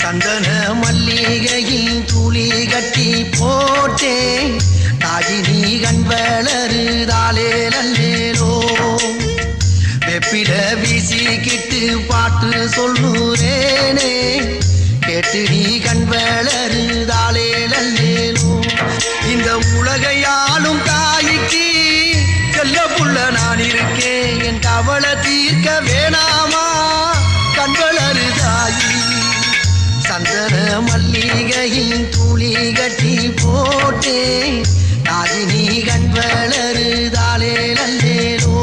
சந்தன மல்லிகையில் துளி கட்டி போட்டே தாயினி கண் வளருதாலே நல்லேலோ வெப்பில வீசிக்கிட்டு பாட்டு சொல்லுறேனே கேட்டு நீ கண் வளருதாலே நல்லேலோ இந்த உலகையாலும் தாய்க்கு செல்ல புள்ள நான் இருக்கேன் என் கவலை தீர்க்க வேணாமா கண் வளருதாயி சந்தன மல்லிகையின் துளி கட்டி போட்டே தாயினி கண் வளருதாலே நல்லேலோ